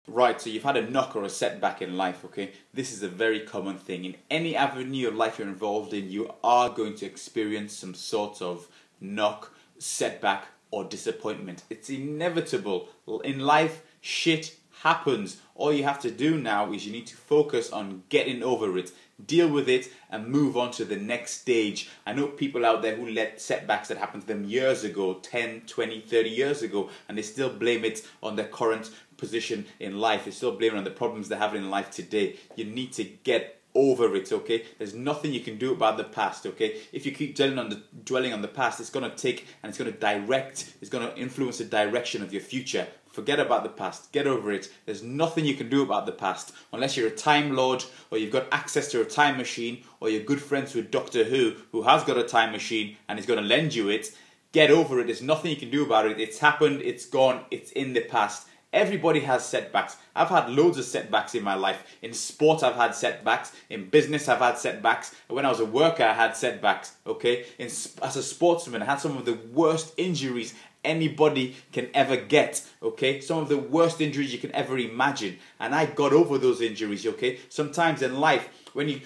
Right, so you've had a knock or a setback in life, okay? This is a very common thing. In any avenue of life you're involved in, you are going to experience some sort of knock, setback, or disappointment. It's inevitable. In life, shit happens. All you have to do now is you need to focus on getting over it, deal with it, and move on to the next stage. I know people out there who let setbacks that happened to them years ago, 10, 20, 30 years ago, and they still blame it on their current position in life. They still blame it on the problems they're having in life today. You need to get over it, okay? There's nothing you can do about the past, okay? If you keep dwelling on the past, it's going to take and it's going to influence the direction of your future. Forget about the past. Get over it. There's nothing you can do about the past unless you're a time lord, or you've got access to a time machine, or you're good friends with Doctor Who has got a time machine and is going to lend you it. Get over it. There's nothing you can do about it. It's happened. It's gone. It's in the past. Everybody has setbacks. I've had loads of setbacks in my life. In sport, I've had setbacks. In business, I've had setbacks. When I was a worker, I had setbacks. Okay, as a sportsman, I had some of the worst injuries anybody can ever get. Okay, some of the worst injuries you can ever imagine, and I got over those injuries. Okay, sometimes in life, when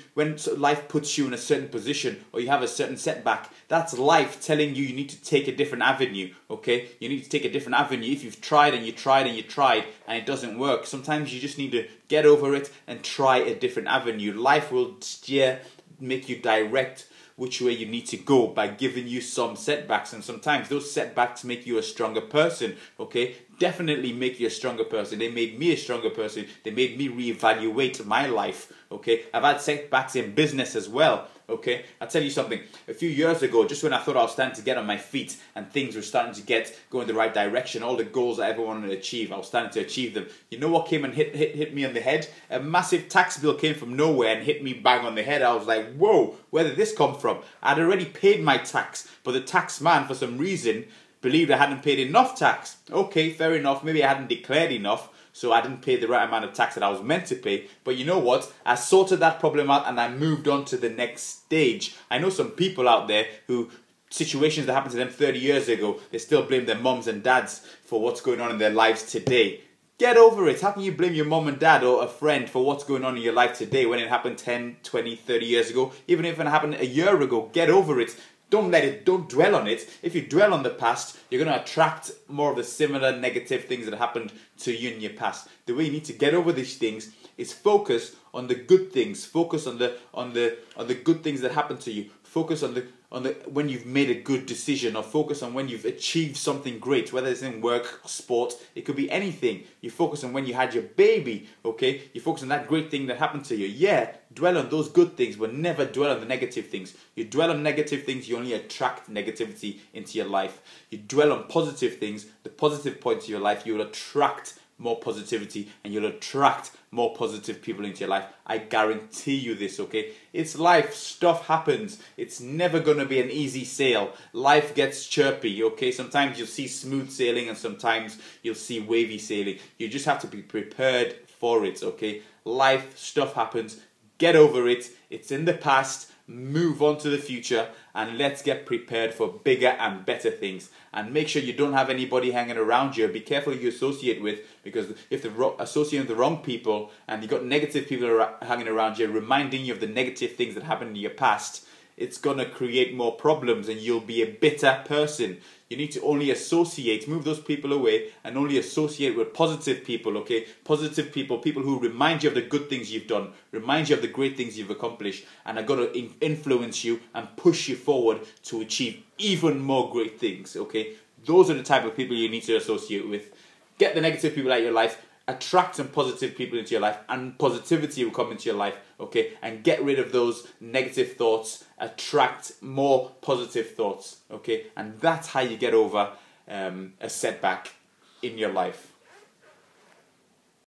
life puts you in a certain position or you have a certain setback, that's life telling you need to take a different avenue, okay? You need to take a different avenue. If you've tried and you tried and you tried and it doesn't work, sometimes you just need to get over it and try a different avenue. Life will make you direct which way you need to go by giving you some setbacks, and sometimes those setbacks make you a stronger person, okay? Definitely make you a stronger person. They made me a stronger person. They made me reevaluate my life, okay? I've had setbacks in business as well, okay? I'll tell you something. A few years ago, just when I thought I was starting to get on my feet and things were starting to go in the right direction, all the goals I ever wanted to achieve, I was starting to achieve them. You know what came and hit me on the head? A massive tax bill came from nowhere and hit me bang on the head. I was like, whoa, where did this come from? I'd already paid my tax, but the tax man, for some reason, believed I hadn't paid enough tax. Okay, fair enough. Maybe I hadn't declared enough, so I didn't pay the right amount of tax that I was meant to pay. But you know what? I sorted that problem out and I moved on to the next stage. I know some people out there who, situations that happened to them 30 years ago, they still blame their mums and dads for what's going on in their lives today. Get over it. How can you blame your mum and dad or a friend for what's going on in your life today when it happened 10, 20, 30 years ago? Even if it happened a year ago, get over it. Don't dwell on it. If you dwell on the past, you're going to attract more of the similar negative things that happened to you in your past. The way you need to get over these things is focus on the good things. Focus on the good things that happen to you. Focus on the when you've made a good decision, or focus on when you've achieved something great, whether it's in work, sport, it could be anything. You focus on when you had your baby, okay? You focus on that great thing that happened to you. Yeah, dwell on those good things, but never dwell on the negative things. You dwell on negative things, you only attract negativity into your life. You dwell on positive things, the positive points of your life, you will attract more positivity, and you'll attract more positive people into your life. I guarantee you this, okay? It's life. Stuff happens. It's never going to be an easy sail. Life gets chirpy, okay? Sometimes you'll see smooth sailing and sometimes you'll see wavy sailing. You just have to be prepared for it, okay? Life, stuff happens. Get over it. It's in the past. Move on to the future, and let's get prepared for bigger and better things. And make sure you don't have anybody hanging around you. Be careful who you associate with, because if you associate with the wrong people and you've got negative people hanging around you reminding you of the negative things that happened in your past, it's going to create more problems and you'll be a bitter person. You need to only move those people away and only associate with positive people, okay? Positive people, people who remind you of the good things you've done, remind you of the great things you've accomplished, and are going to influence you and push you forward to achieve even more great things, okay? Those are the type of people you need to associate with. Get the negative people out of your life, attract some positive people into your life, and positivity will come into your life, okay? And get rid of those negative thoughts, attract more positive thoughts, okay? And that's how you get over a setback in your life.